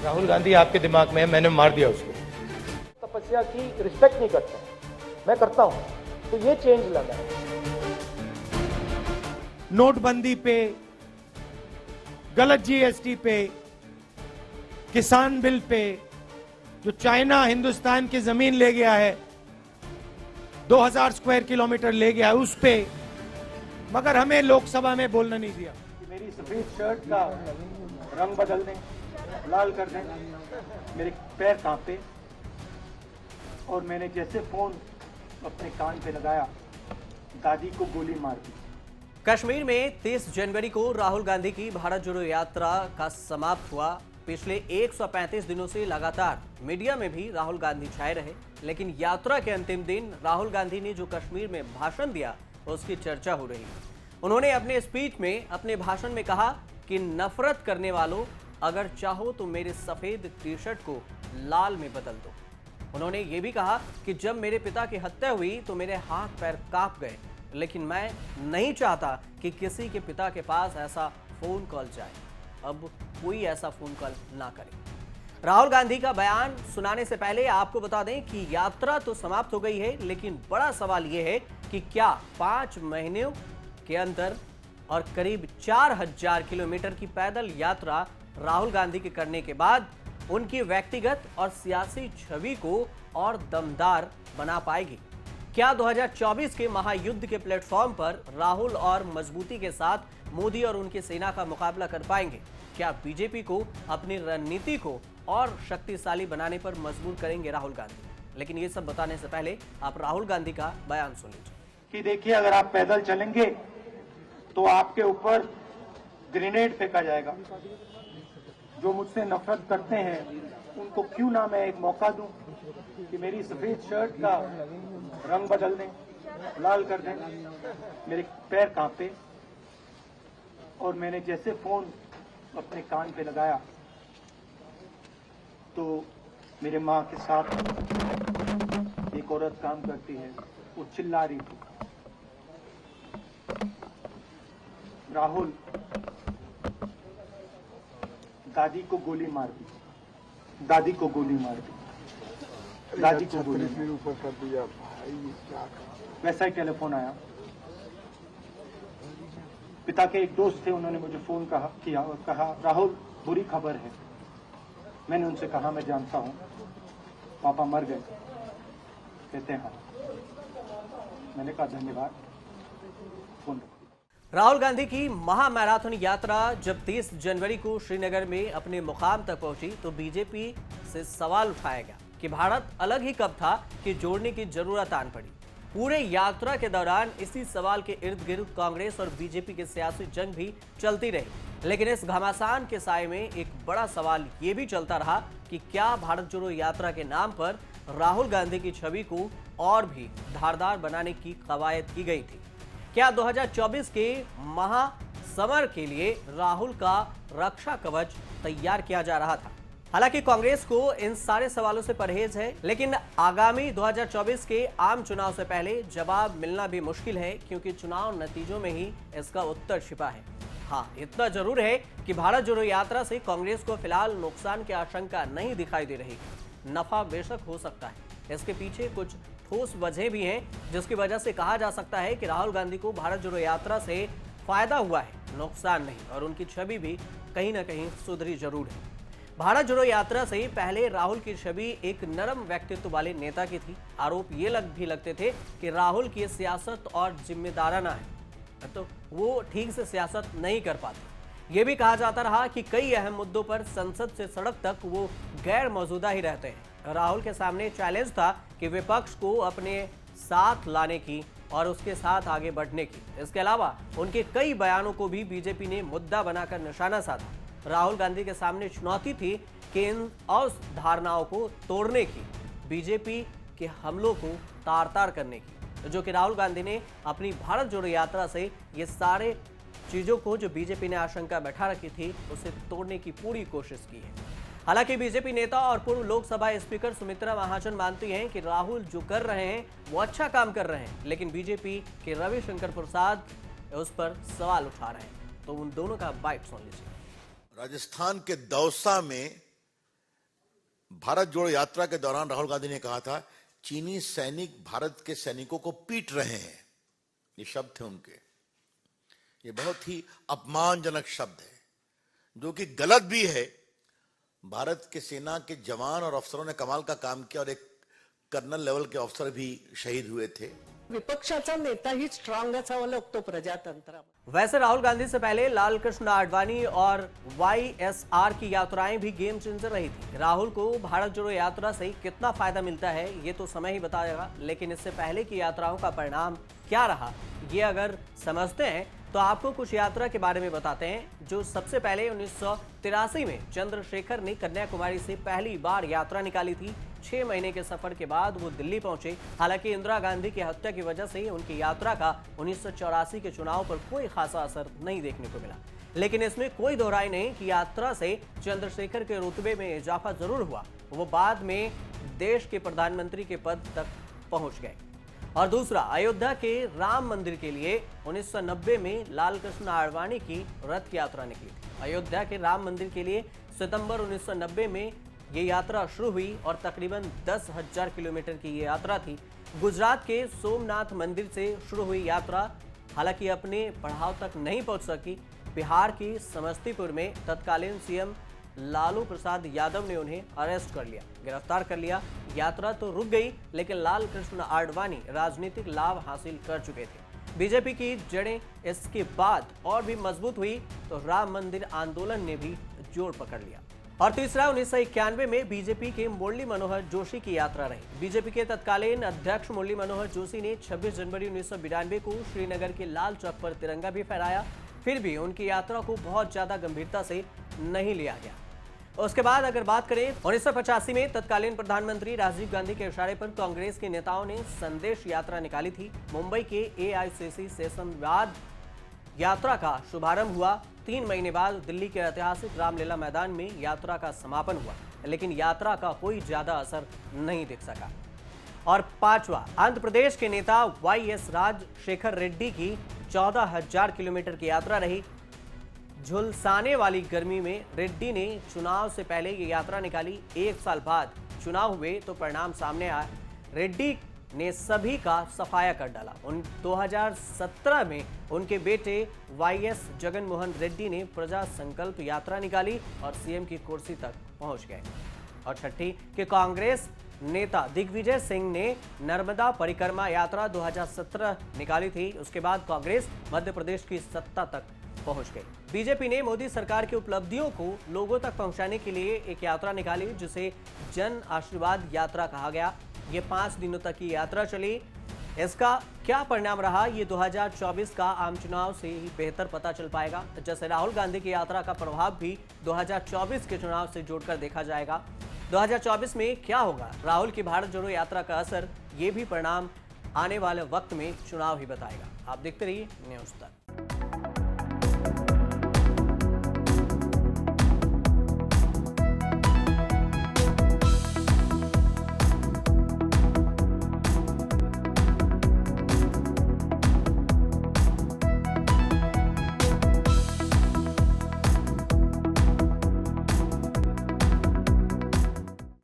राहुल गांधी आपके दिमाग में है, मैंने मार दिया उसको। तपस्या की रिस्पेक्ट नहीं करता, मैं करता हूं, तो ये चेंज लाना है। नोटबंदी पे, गलत जीएसटी पे, किसान बिल पे, जो चाइना हिंदुस्तान की जमीन ले गया है, 2000 स्क्वायर किलोमीटर ले गया है उस पे, मगर हमें लोकसभा में बोलना नहीं दिया। मेरी सफेद शर्ट का रंग बदल दें, लाल कर दें, मेरे पैर कांपे और मैंने जैसे फोन अपने कान पे लगाया, दादी को गोली मार दी। कश्मीर में 30 जनवरी को राहुल गांधी की भारत जोड़ो यात्रा का समाप्त हुआ। पिछले 135 दिनों से लगातार मीडिया में भी राहुल गांधी छाए रहे, लेकिन यात्रा के अंतिम दिन राहुल गांधी ने जो कश्मीर में भाषण दिया उसकी चर्चा हो रही है। उन्होंने अपने स्पीच में, अपने भाषण में कहा कि नफरत करने वालों, अगर चाहो तो मेरे सफेद टी शर्ट को लाल में बदल दो। उन्होंने ये भी कहा कि जब मेरे पिता की हत्या हुई तो मेरे हाथ पैर कांप गए, लेकिन मैं नहीं चाहता कि किसी के पिता के पास ऐसा फोन कॉल जाए। अब कोई ऐसा फोन कॉल ना करे। राहुल गांधी का बयान सुनाने से पहले आपको बता दें कि यात्रा तो समाप्त हो गई है, लेकिन बड़ा सवाल यह है कि क्या 5 महीनों के अंदर और करीब 4000 किलोमीटर की पैदल यात्रा राहुल गांधी के करने के बाद उनकी व्यक्तिगत और सियासी छवि को और दमदार बना पाएगी? क्या 2024 के महायुद्ध के प्लेटफॉर्म पर राहुल और मजबूती के साथ मोदी और उनकी सेना का मुकाबला कर पाएंगे? क्या बीजेपी को अपनी रणनीति को और शक्तिशाली बनाने पर मजबूर करेंगे राहुल गांधी? लेकिन ये सब बताने से पहले आप राहुल गांधी का बयान सुन लीजिए। कि देखिए, अगर आप पैदल चलेंगे तो आपके ऊपर ग्रेनेड फेंका जाएगा। जो मुझसे नफरत करते हैं उनको क्यों ना मैं एक मौका दूं कि मेरी सफेद शर्ट का रंग बदल दें, लाल कर दें, मेरे पैर कांपे और मैंने जैसे फोन अपने कान पे लगाया तो मेरे माँ के साथ एक औरत काम करती है, वो चिल्ला रही थी, राहुल दादी को गोली मार दी, दादी को गोली मार दी, दादी को गोली ऊपर कर दिया। वैसा ही टेलीफोन आया। पिता के एक दोस्त थे, उन्होंने मुझे फोन किया और कहा, राहुल बुरी खबर है। मैंने उनसे कहा, मैं जानता हूं, पापा मर गए। कहते हैं हाँ। मैंने कहा धन्यवाद, फोन रखो। राहुल गांधी की महामैराथन यात्रा जब 30 जनवरी को श्रीनगर में अपने मुकाम तक पहुंची तो बीजेपी से सवाल उठाया गया कि भारत अलग ही कब था कि जोड़ने की जरूरत आन पड़ी। पूरे यात्रा के दौरान इसी सवाल के इर्द गिर्द कांग्रेस और बीजेपी की सियासी जंग भी चलती रही, लेकिन इस घमासान के साए में एक बड़ा सवाल ये भी चलता रहा कि क्या भारत जोड़ो यात्रा के नाम पर राहुल गांधी की छवि को और भी धारदार बनाने की कवायद की गई थी? क्या 2024 के महासमर के लिए राहुल का रक्षा कवच तैयार किया जा रहा था? हालांकि कांग्रेस को इन सारे सवालों से परहेज है, लेकिन आगामी 2024 के आम चुनाव से पहले जवाब मिलना भी मुश्किल है, क्योंकि चुनाव नतीजों में ही इसका उत्तर छिपा है। हाँ, इतना जरूर है कि भारत जोड़ो यात्रा से कांग्रेस को फिलहाल नुकसान की आशंका नहीं दिखाई दे रही। नफा बेशक हो सकता है, इसके पीछे कुछ ठोस वजह भी हैं, जिसकी वजह से कहा जा सकता है कि राहुल गांधी को भारत जोड़ो यात्रा से फायदा हुआ है, नुकसान नहीं, और उनकी छवि भी कहीं ना कहीं सुधरी जरूर है। भारत जोड़ो यात्रा से पहले राहुल की छवि एक नरम व्यक्तित्व वाले नेता की थी। आरोप ये भी लगते थे कि राहुल की सियासत और जिम्मेदाराना है, तो वो ठीक से सियासत नहीं कर पाते। ये भी कहा जाता रहा कि कई अहम मुद्दों पर संसद से सड़क तक वो गैर मौजूदा ही रहते हैं। राहुल के सामने चैलेंज था कि विपक्ष को अपने साथ लाने की और उसके साथ आगे बढ़ने की। इसके अलावा उनके कई बयानों को भी बीजेपी ने मुद्दा बनाकर निशाना साधा। राहुल गांधी के सामने चुनौती थी कि इन अवधारणाओं को तोड़ने की, बीजेपी के हमलों को तार-तार करने की, जो कि राहुल गांधी ने अपनी भारत जोड़ो यात्रा से ये सारे चीजों को जो बीजेपी ने आशंका बैठा रखी थी उसे तोड़ने की पूरी कोशिश की है। हालांकि बीजेपी नेता और पूर्व लोकसभा स्पीकर सुमित्रा महाजन मानती हैं कि राहुल जो कर रहे हैं वो अच्छा काम कर रहे हैं, लेकिन बीजेपी के रविशंकर प्रसाद उस पर सवाल उठा रहे हैं। तो उन दोनों का बाइट सुन लीजिए। राजस्थान के दौसा में भारत जोड़ो यात्रा के दौरान राहुल गांधी ने कहा था, चीनी सैनिक भारत के सैनिकों को पीट रहे हैं। ये शब्द थे उनके। ये बहुत ही अपमानजनक शब्द है, जो कि गलत भी है। भारत के सेना के जवान और अफसरों ने कमाल का काम किया और एक कर्नल लेवल के अफसर भी शहीद हुए थे। विपक्षाचा नेताही स्ट्रॉंग असावा लागतो प्रजातंत्रामध्ये। वैसे राहुल गांधी से पहले लाल कृष्ण आडवाणी और YSR की यात्राएं भी गेम चेंजर रही थी। राहुल को भारत जोड़ो यात्रा से कितना फायदा मिलता है ये तो समय ही बताएगा, लेकिन इससे पहले की यात्राओं का परिणाम क्या रहा ये अगर समझते हैं तो आपको कुछ यात्रा के बारे में बताते हैं। जो सबसे पहले 1983 में चंद्रशेखर ने कन्याकुमारी से पहली बार यात्रा निकाली थी। 6 महीने के सफर के बाद वो दिल्ली पहुंचे। हालांकि इंदिरा गांधी की हत्या की वजह से उनकी यात्रा का 1984 के चुनाव पर कोई खासा असर नहीं देखने को मिला, लेकिन इसमें कोई दोहराई नहीं कि यात्रा से चंद्रशेखर के रुतबे में इजाफा जरूर हुआ। वो बाद में देश के प्रधानमंत्री के पद तक पहुंच गए। और दूसरा, अयोध्या के राम मंदिर के लिए 1990 में लाल कृष्ण आडवाणी की रथ यात्रा निकली थी। अयोध्या के राम मंदिर के लिए सितंबर 1990 में ये यात्रा शुरू हुई और तकरीबन 10,000 किलोमीटर की ये यात्रा थी। गुजरात के सोमनाथ मंदिर से शुरू हुई यात्रा हालांकि अपने पड़ाव तक नहीं पहुंच सकी। बिहार की समस्तीपुर में तत्कालीन सीएम लालू प्रसाद यादव ने उन्हें अरेस्ट कर लिया, गिरफ्तार कर लिया। यात्रा तो रुक गई, लेकिन लाल कृष्ण आडवाणी राजनीतिक लाभ हासिल कर चुके थे। बीजेपी की जड़ें इसके बाद और भी मजबूत हुई तो राम मंदिर आंदोलन ने भी जोर पकड़ लिया। और तीसरा, 1991 में बीजेपी के मुरली मनोहर जोशी की यात्रा रही। बीजेपी के तत्कालीन अध्यक्ष मुरली मनोहर जोशी ने 26 जनवरी 1992 को श्रीनगर के लाल चौक पर तिरंगा भी फहराया। फिर भी उनकी यात्रा को बहुत ज्यादा गंभीरता से नहीं लिया गया। उसके बाद अगर बात करें 1985 में तत्कालीन प्रधानमंत्री राजीव गांधी के इशारे पर कांग्रेस के नेताओं ने संदेश यात्रा निकाली थी। मुंबई के AICC सेशन बाद यात्रा का शुभारंभ हुआ। 3 महीने बाद दिल्ली के ऐतिहासिक रामलीला मैदान में यात्रा का समापन हुआ, लेकिन यात्रा का कोई ज्यादा असर नहीं दिख सका। और पांचवा, आंध्र प्रदेश के नेता YS राजशेखर रेड्डी की 14,000 किलोमीटर की यात्रा रही। झुलसाने वाली गर्मी में रेड्डी ने चुनाव से पहले ये यात्रा निकाली। 1 साल बाद चुनाव हुए तो परिणाम सामने आया। रेड्डी ने सभी का सफाया कर डाला। 2017 में उनके बेटे YS जगन मोहन रेड्डी ने प्रजा संकल्प यात्रा निकाली और सीएम की कुर्सी तक पहुंच गए। और छठी कि कांग्रेस नेता दिग्विजय सिंह ने नर्मदा परिक्रमा यात्रा 2017 निकाली थी। उसके बाद कांग्रेस मध्य प्रदेश की सत्ता तक पहुंच गई। बीजेपी ने मोदी सरकार की उपलब्धियों को लोगों तक पहुंचाने के लिए एक यात्रा निकाली, जिसे जन आशीर्वाद यात्रा कहा गया। ये 5 दिनों तक की यात्रा चली। इसका क्या परिणाम रहा ये 2024 का आम चुनाव से ही बेहतर पता चल पाएगा। जैसे राहुल गांधी की यात्रा का प्रभाव भी 2024 के चुनाव से जोड़कर देखा जाएगा। 2024 में क्या होगा, राहुल की भारत जोड़ो यात्रा का असर, ये भी परिणाम आने वाले वक्त में चुनाव ही बताएगा। आप देखते रहिए न्यूज़ तक।